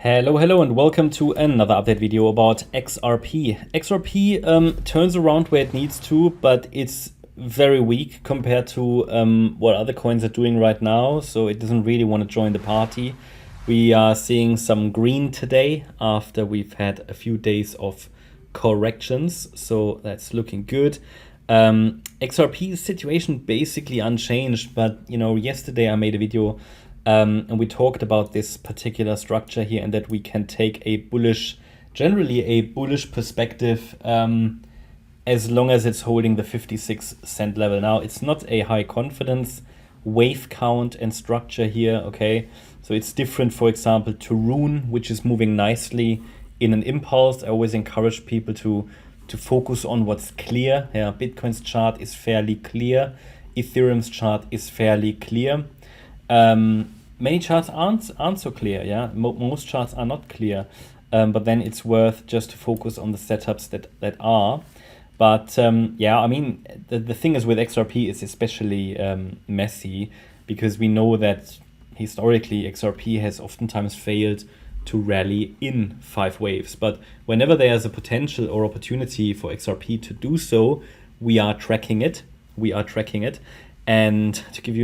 Hello, and welcome to another update video about XRP. XRP turns around where it needs to, but it's very weak compared to what other coins are doing right now, so it doesn't really want to join the party. We are seeing some green today after we've had a few days of corrections, so that's looking good. XRP's situation basically unchanged, but yesterday I made a video and we talked about this particular structure here, and that we can take generally a bullish perspective as long as it's holding the 56 cent level. Now, it's not a high confidence wave count and structure here, okay? So it's different, for example, to Rune, which is moving nicely in an impulse. I always encourage people to focus on what's clear. Yeah, Bitcoin's chart is fairly clear. Ethereum's chart is fairly clear. Many charts aren't so clear, yeah. Most charts are not clear, but then it's worth just to focus on the setups that are. But yeah, I mean, the thing is with XRP is especially messy, because we know that historically XRP has oftentimes failed to rally in 5 waves. But whenever there's a potential or opportunity for XRP to do so, we are tracking it. And to give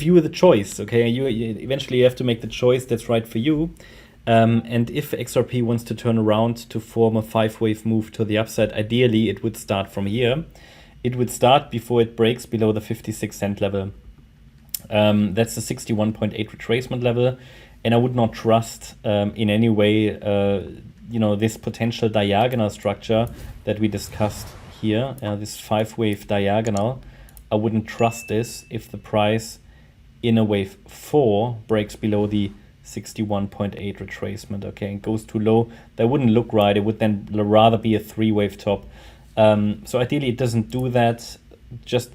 you the choice, okay, you eventually have to make the choice that's right for you. And if XRP wants to turn around to form a 5-wave move to the upside, ideally it would start from here. It would start before it breaks below the 56 cent level. That's the 61.8 retracement level, and I would not trust in any way this potential diagonal structure that we discussed here, this 5-wave diagonal. I wouldn't trust this if the price in a wave 4 breaks below the 61.8 retracement, okay, and goes too low. That wouldn't look right. It would then rather be a 3-wave top. So ideally it doesn't do that, just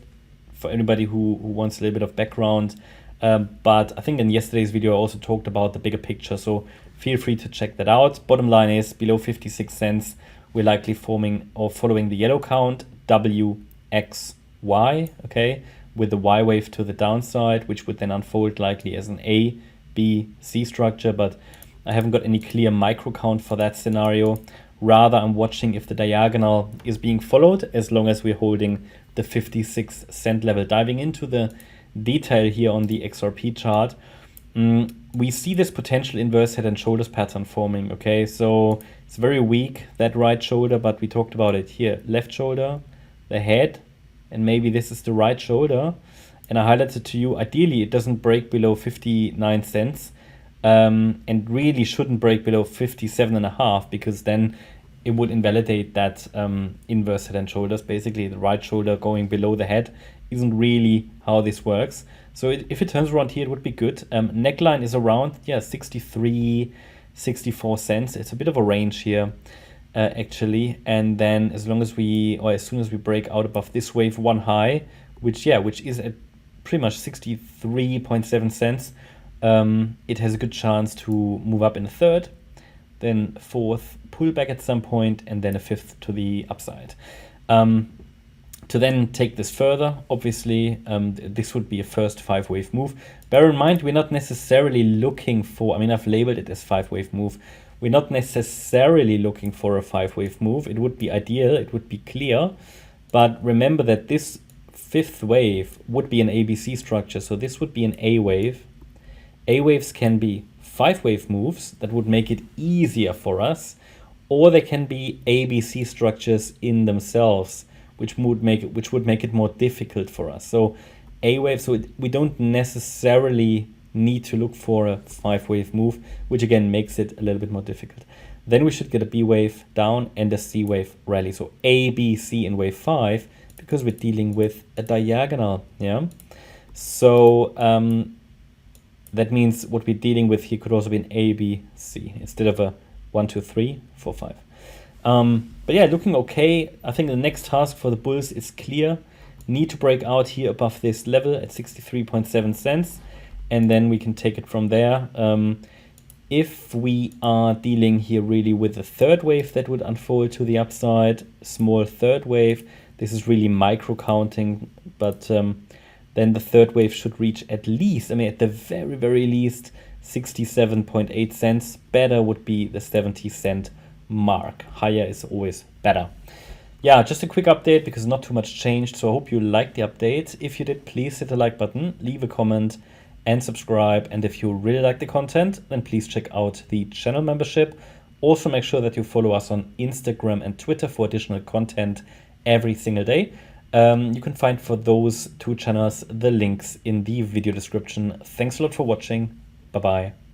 for anybody who wants a little bit of background. But I think in yesterday's video I also talked about the bigger picture, so feel free to check that out. Bottom line is, below 56 cents, we're likely forming or following the yellow count, WXY, okay, with the Y wave to the downside, which would then unfold likely as an A, B, C structure, but I haven't got any clear micro count for that scenario. Rather, I'm watching if the diagonal is being followed, as long as we're holding the 56 cent level. Diving into the detail here on the XRP chart, we see this potential inverse head and shoulders pattern forming, okay? So it's very weak, that right shoulder, but we talked about it here. Left shoulder, the head, and maybe this is the right shoulder. And I highlighted to you, ideally it doesn't break below 59 cents and really shouldn't break below 57.5, because then it would invalidate that inverse head and shoulders. Basically, the right shoulder going below the head isn't really how this works. So if it turns around here, it would be good. Neckline is around 63, 64 cents. It's a bit of a range here. Actually, and then as soon as we break out above this wave 1 high, which is at pretty much 63.7 cents, it has a good chance to move up in a third, then fourth pullback at some point, and then a fifth to the upside. To then take this further, obviously, this would be a first 5-wave move. Bear in mind, we're not necessarily looking for, I've labeled it as 5-wave move. We're not necessarily looking for a 5-wave move. It would be ideal, it would be clear, but remember that this 5th wave would be an ABC structure, so this would be an A wave. A waves can be 5-wave moves that would make it easier for us, or they can be ABC structures in themselves, which would make it more difficult for us. So A wave, so we don't necessarily need to look for a 5-wave move, which again makes it a little bit more difficult. Then we should get a B wave down and a C wave rally. So A, B, C in wave 5, because we're dealing with a diagonal, yeah? So that means what we're dealing with here could also be an A, B, C, instead of a 1, 2, 3, 4, 5. But yeah, looking okay. I think the next task for the bulls is clear. Need to break out here above this level at 63.7 cents. And then we can take it from there. If we are dealing here really with a 3rd wave that would unfold to the upside, small 3rd wave, this is really micro counting, but then the 3rd wave should reach at least, at the very, very least, 67.8 cents. Better would be the 70-cent mark. Higher is always better. Yeah, just a quick update because not too much changed. So I hope you liked the update. If you did, please hit the like button, leave a comment and subscribe. And if you really like the content, then please check out the channel membership. Also make sure that you follow us on Instagram and Twitter for additional content every single day. You can find for those two channels the links in the video description. Thanks a lot for watching. Bye-bye.